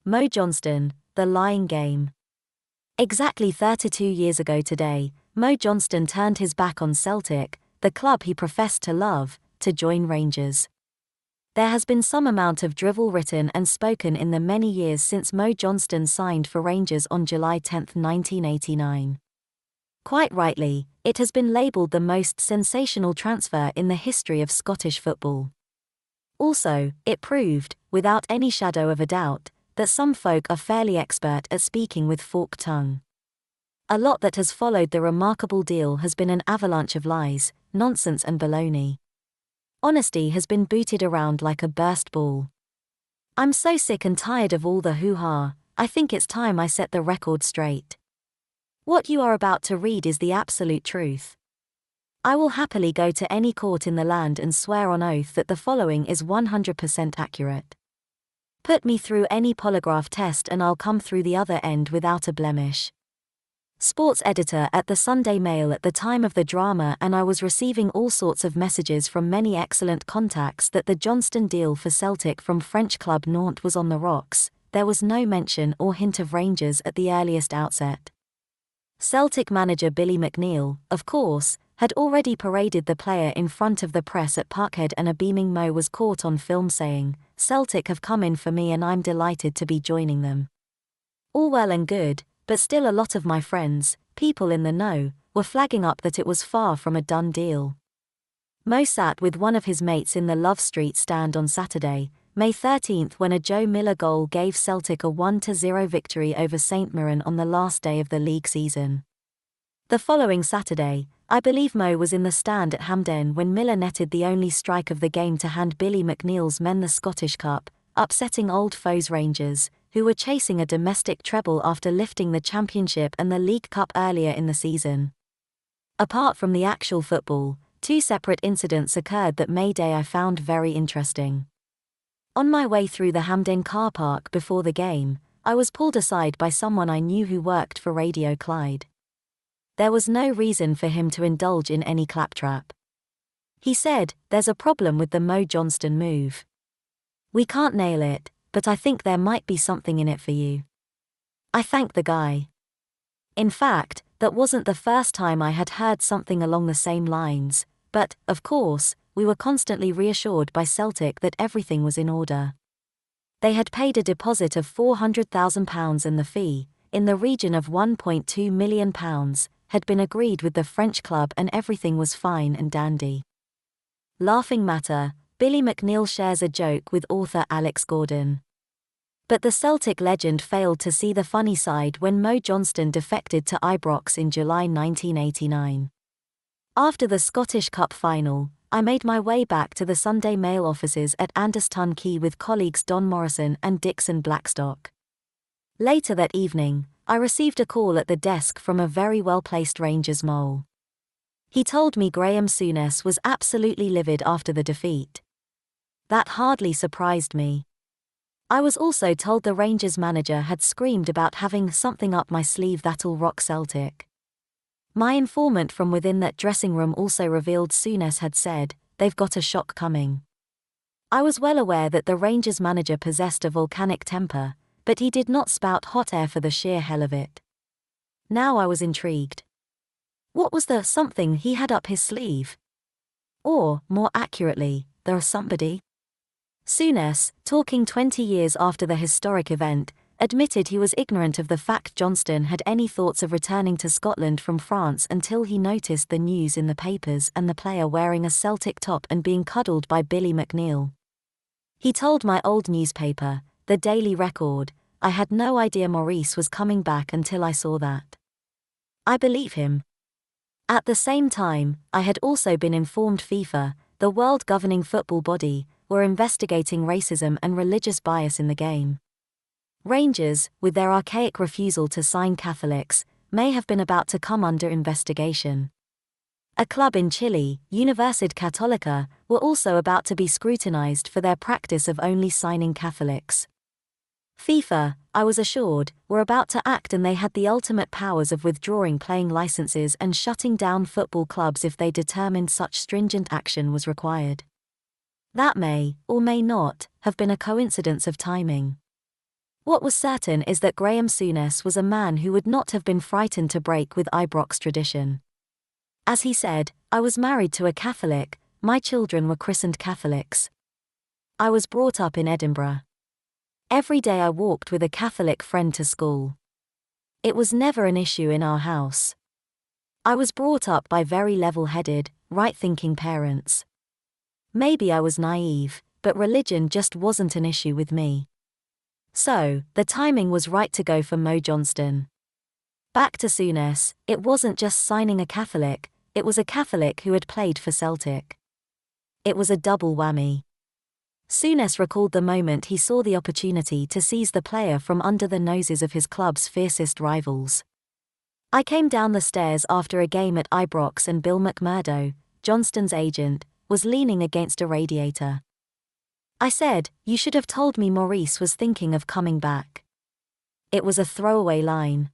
Mo Johnston, the lying game. Exactly 32 years ago today, Mo Johnston turned his back on Celtic, the club he professed to love, to join Rangers. There has been some amount of drivel written and spoken in the many years since Mo Johnston signed for Rangers on July 10, 1989. Quite rightly, it has been labelled the most sensational transfer in the history of Scottish football. Also, it proved, without any shadow of a doubt, that some folk are fairly expert at speaking with forked tongue. A lot that has followed the remarkable deal has been an avalanche of lies, nonsense and baloney. Honesty has been booted around like a burst ball. I'm so sick and tired of all the hoo-ha, I think it's time I set the record straight. What you are about to read is the absolute truth. I will happily go to any court in the land and swear on oath that the following is 100% accurate. Put me through any polygraph test and I'll come through the other end without a blemish. Sports editor at the Sunday Mail at the time of the drama, and I was receiving all sorts of messages from many excellent contacts that the Johnston deal for Celtic from French club Nantes was on the rocks. There was no mention or hint of Rangers at the earliest outset. Celtic manager Billy McNeill, of course, had already paraded the player in front of the press at Parkhead, and a beaming Mo was caught on film saying, "Celtic have come in for me and I'm delighted to be joining them." All well and good, but still a lot of my friends, people in the know, were flagging up that it was far from a done deal. Mo sat with one of his mates in the Love Street stand on Saturday, May 13, when a Joe Miller goal gave Celtic a 1-0 victory over St Mirren on the last day of the league season. The following Saturday, I believe Mo was in the stand at Hampden when Miller netted the only strike of the game to hand Billy McNeill's men the Scottish Cup, upsetting old foes Rangers, who were chasing a domestic treble after lifting the Championship and the League Cup earlier in the season. Apart from the actual football, two separate incidents occurred that May Day I found very interesting. On my way through the Hampden car park before the game, I was pulled aside by someone I knew who worked for Radio Clyde. There was no reason for him to indulge in any claptrap. He said, "There's a problem with the Mo Johnston move. We can't nail it, but I think there might be something in it for you." I thanked the guy. In fact, that wasn't the first time I had heard something along the same lines, but, of course, we were constantly reassured by Celtic that everything was in order. They had paid a deposit of £400,000 and the fee, in the region of £1.2 million, had been agreed with the French club and everything was fine and dandy. Laughing matter, Billy McNeill shares a joke with author Alex Gordon. But the Celtic legend failed to see the funny side when Mo Johnston defected to Ibrox in July 1989. After the Scottish Cup final, I made my way back to the Sunday Mail offices at Anderston Quay with colleagues Don Morrison and Dixon Blackstock. Later that evening, I received a call at the desk from a very well-placed Rangers mole. He told me Graham Souness was absolutely livid after the defeat. That hardly surprised me. I was also told the Rangers manager had screamed about having something up my sleeve that'll rock Celtic. My informant from within that dressing room also revealed Souness had said, "They've got a shock coming." I was well aware that the Rangers manager possessed a volcanic temper, but he did not spout hot air for the sheer hell of it. Now I was intrigued. What was the something he had up his sleeve? Or, more accurately, the somebody? Souness, talking 20 years after the historic event, admitted he was ignorant of the fact Johnston had any thoughts of returning to Scotland from France until he noticed the news in the papers and the player wearing a Celtic top and being cuddled by Billy McNeill. He told my old newspaper, the Daily Record, "I had no idea Maurice was coming back until I saw that." I believe him. At the same time, I had also been informed FIFA, the world governing football body, were investigating racism and religious bias in the game. Rangers, with their archaic refusal to sign Catholics, may have been about to come under investigation. A club in Chile, Universidad Católica, were also about to be scrutinized for their practice of only signing Catholics. FIFA, I was assured, were about to act, and they had the ultimate powers of withdrawing playing licenses and shutting down football clubs if they determined such stringent action was required. That may, or may not, have been a coincidence of timing. What was certain is that Graham Souness was a man who would not have been frightened to break with Ibrox tradition. As he said, "I was married to a Catholic, my children were christened Catholics. I was brought up in Edinburgh. Every day I walked with a Catholic friend to school. It was never an issue in our house. I was brought up by very level-headed, right-thinking parents. Maybe I was naive, but religion just wasn't an issue with me." So, the timing was right to go for Mo Johnston. Back to Souness, it wasn't just signing a Catholic, it was a Catholic who had played for Celtic. It was a double whammy. Souness recalled the moment he saw the opportunity to seize the player from under the noses of his club's fiercest rivals. "I came down the stairs after a game at Ibrox and Bill McMurdo, Johnston's agent, was leaning against a radiator. I said, 'You should have told me Maurice was thinking of coming back.' It was a throwaway line.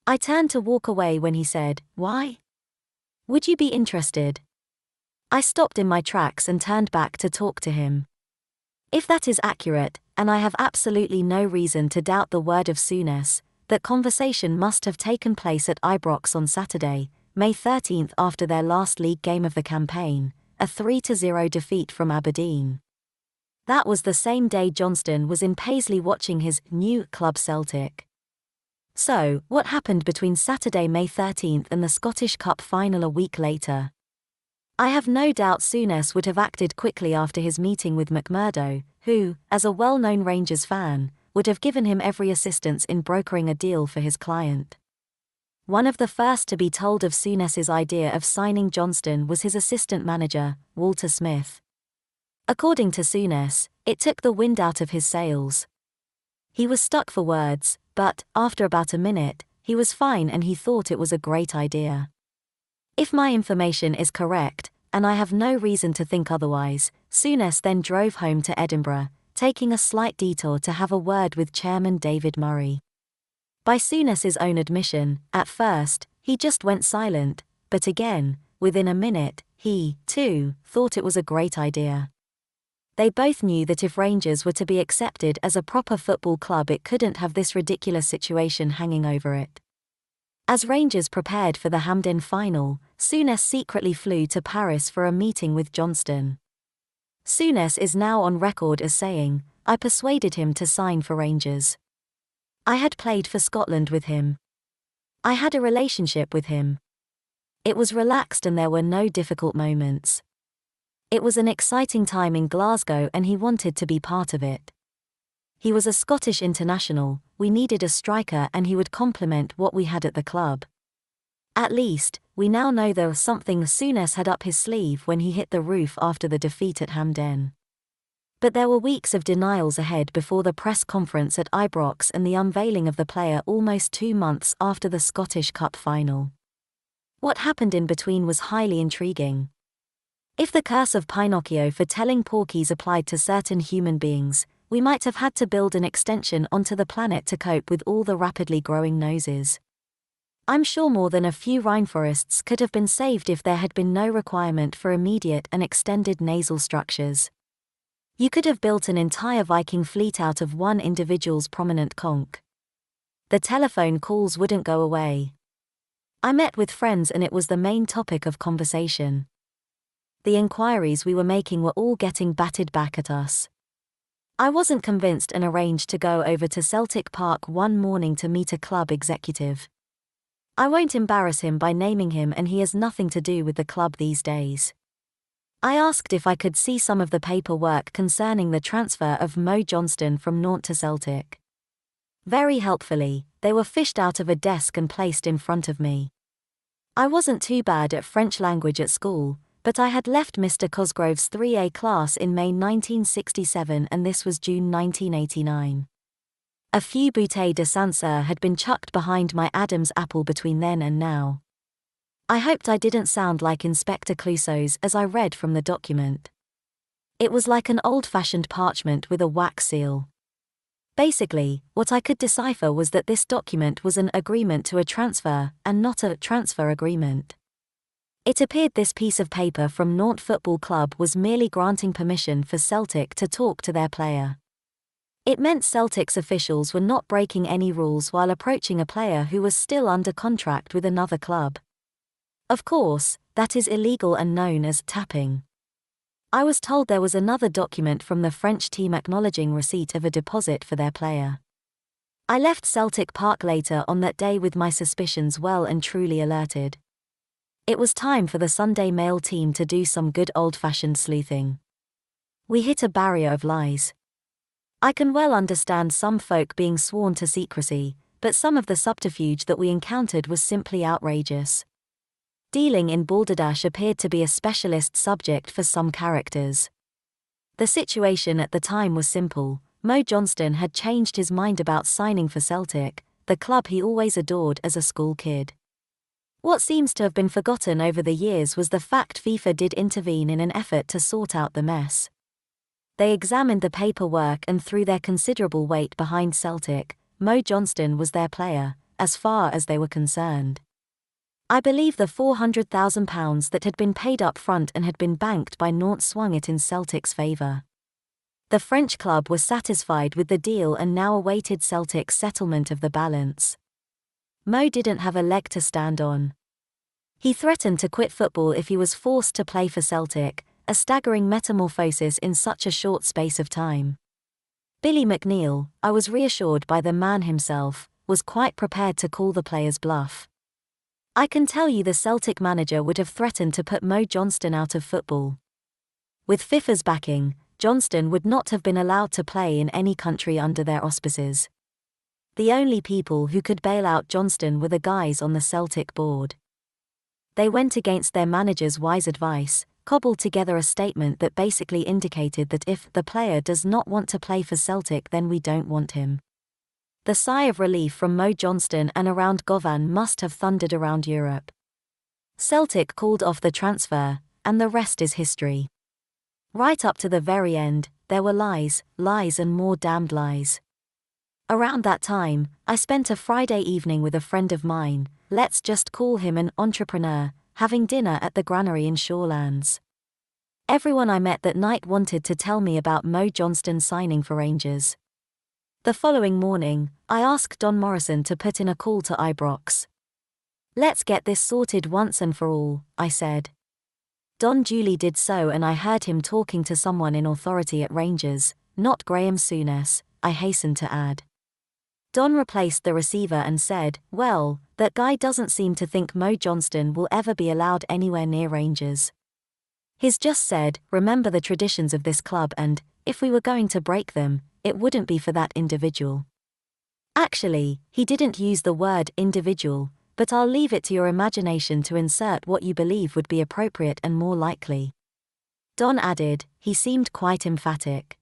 I turned to walk away when he said, 'Why? Would you be interested?' I stopped in my tracks and turned back to talk to him." If that is accurate, and I have absolutely no reason to doubt the word of Souness, that conversation must have taken place at Ibrox on Saturday, May 13th, after their last league game of the campaign, a 3-0 defeat from Aberdeen. That was the same day Johnston was in Paisley watching his new club Celtic. So, what happened between Saturday, May 13th and the Scottish Cup final a week later? I have no doubt Souness would have acted quickly after his meeting with McMurdo, who, as a well-known Rangers fan, would have given him every assistance in brokering a deal for his client. One of the first to be told of Souness's idea of signing Johnston was his assistant manager, Walter Smith. According to Souness, it took the wind out of his sails. He was stuck for words, but, after about a minute, he was fine and he thought it was a great idea. If my information is correct, and I have no reason to think otherwise, Souness then drove home to Edinburgh, taking a slight detour to have a word with Chairman David Murray. By Souness's own admission, at first, he just went silent, but again, within a minute, he, too, thought it was a great idea. They both knew that if Rangers were to be accepted as a proper football club, it couldn't have this ridiculous situation hanging over it. As Rangers prepared for the Hampden final, Souness secretly flew to Paris for a meeting with Johnston. Souness is now on record as saying, "I persuaded him to sign for Rangers. I had played for Scotland with him. I had a relationship with him. It was relaxed and there were no difficult moments. It was an exciting time in Glasgow and he wanted to be part of it. He was a Scottish international, we needed a striker and he would complement what we had at the club. At least, we now know there was something Souness had up his sleeve when he hit the roof after the defeat at Hampden." But there were weeks of denials ahead before the press conference at Ibrox and the unveiling of the player almost 2 months after the Scottish Cup final. What happened in between was highly intriguing. If the curse of Pinocchio for telling porkies applied to certain human beings, we might have had to build an extension onto the planet to cope with all the rapidly growing noses. I'm sure more than a few rainforests could have been saved if there had been no requirement for immediate and extended nasal structures. You could have built an entire Viking fleet out of one individual's prominent conch. The telephone calls wouldn't go away. I met with friends and it was the main topic of conversation. The inquiries we were making were all getting batted back at us. I wasn't convinced and arranged to go over to Celtic Park one morning to meet a club executive. I won't embarrass him by naming him and he has nothing to do with the club these days. I asked if I could see some of the paperwork concerning the transfer of Mo Johnston from Nantes to Celtic. Very helpfully, they were fished out of a desk and placed in front of me. I wasn't too bad at French language at school, but I had left Mr. Cosgrove's 3A class in May 1967 and this was June 1989. A few bouteilles de Sancerre had been chucked behind my Adam's apple between then and now. I hoped I didn't sound like Inspector Clouseau's as I read from the document. It was like an old-fashioned parchment with a wax seal. Basically, what I could decipher was that this document was an agreement to a transfer, and not a transfer agreement. It appeared this piece of paper from Nantes Football Club was merely granting permission for Celtic to talk to their player. It meant Celtic's officials were not breaking any rules while approaching a player who was still under contract with another club. Of course, that is illegal and known as tapping. I was told there was another document from the French team acknowledging receipt of a deposit for their player. I left Celtic Park later on that day with my suspicions well and truly alerted. It was time for the Sunday Mail team to do some good old-fashioned sleuthing. We hit a barrier of lies. I can well understand some folk being sworn to secrecy, but some of the subterfuge that we encountered was simply outrageous. Dealing in balderdash appeared to be a specialist subject for some characters. The situation at the time was simple. Mo Johnston had changed his mind about signing for Celtic, the club he always adored as a school kid. What seems to have been forgotten over the years was the fact FIFA did intervene in an effort to sort out the mess. They examined the paperwork and threw their considerable weight behind Celtic. Mo Johnston was their player, as far as they were concerned. I believe the £400,000 that had been paid up front and had been banked by Nantes swung it in Celtic's favour. The French club was satisfied with the deal and now awaited Celtic's settlement of the balance. Mo didn't have a leg to stand on. He threatened to quit football if he was forced to play for Celtic, a staggering metamorphosis in such a short space of time. Billy McNeil, I was reassured by the man himself, was quite prepared to call the player's bluff. I can tell you the Celtic manager would have threatened to put Mo Johnston out of football. With FIFA's backing, Johnston would not have been allowed to play in any country under their auspices. The only people who could bail out Johnston were the guys on the Celtic board. They went against their manager's wise advice, cobbled together a statement that basically indicated that if the player does not want to play for Celtic, then we don't want him. The sigh of relief from Mo Johnston and around Govan must have thundered around Europe. Celtic called off the transfer, and the rest is history. Right up to the very end, there were lies, lies and more damned lies. Around that time, I spent a Friday evening with a friend of mine, let's just call him an entrepreneur, having dinner at the granary in Shorelands. Everyone I met that night wanted to tell me about Mo Johnston signing for Rangers. The following morning, I asked Don Morrison to put in a call to Ibrox. Let's get this sorted once and for all, I said. Don duly did so, and I heard him talking to someone in authority at Rangers, not Graham Souness, I hastened to add. Don replaced the receiver and said, well, that guy doesn't seem to think Mo Johnston will ever be allowed anywhere near Rangers. He's just said, remember the traditions of this club, and, if we were going to break them, it wouldn't be for that individual. Actually, he didn't use the word individual, but I'll leave it to your imagination to insert what you believe would be appropriate and more likely. Don added, he seemed quite emphatic.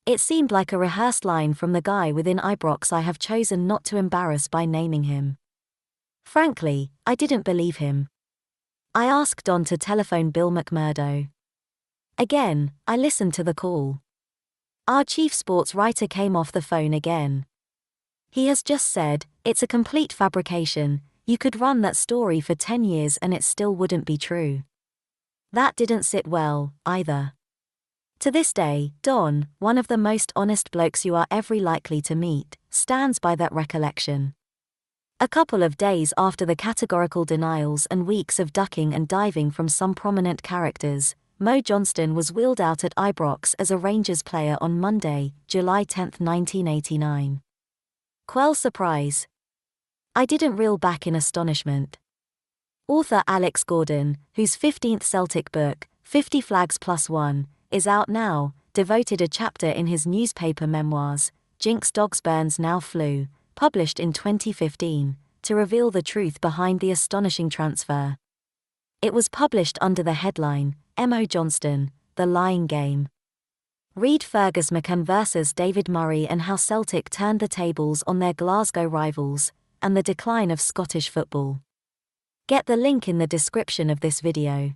It seemed like a rehearsed line from the guy within Ibrox I have chosen not to embarrass by naming him. Frankly, I didn't believe him. I asked Don to telephone Bill McMurdo. Again, I listened to the call. Our chief sports writer came off the phone again. He has just said, it's a complete fabrication, you could run that story for 10 years and it still wouldn't be true. That didn't sit well, either. To this day, Don, one of the most honest blokes you are ever likely to meet, stands by that recollection. A couple of days after the categorical denials and weeks of ducking and diving from some prominent characters, Mo Johnston was wheeled out at Ibrox as a Rangers player on Monday, July 10, 1989. Quell surprise. I didn't reel back in astonishment. Author Alex Gordon, whose 15th Celtic book, 50 Flags Plus One, is out now, devoted a chapter in his newspaper memoirs, Jinx Dogs Burns Now Flew, published in 2015, to reveal the truth behind the astonishing transfer. It was published under the headline, MO Johnston, The Lying Game. Read Fergus McCann vs David Murray and how Celtic turned the tables on their Glasgow rivals, and the decline of Scottish football. Get the link in the description of this video.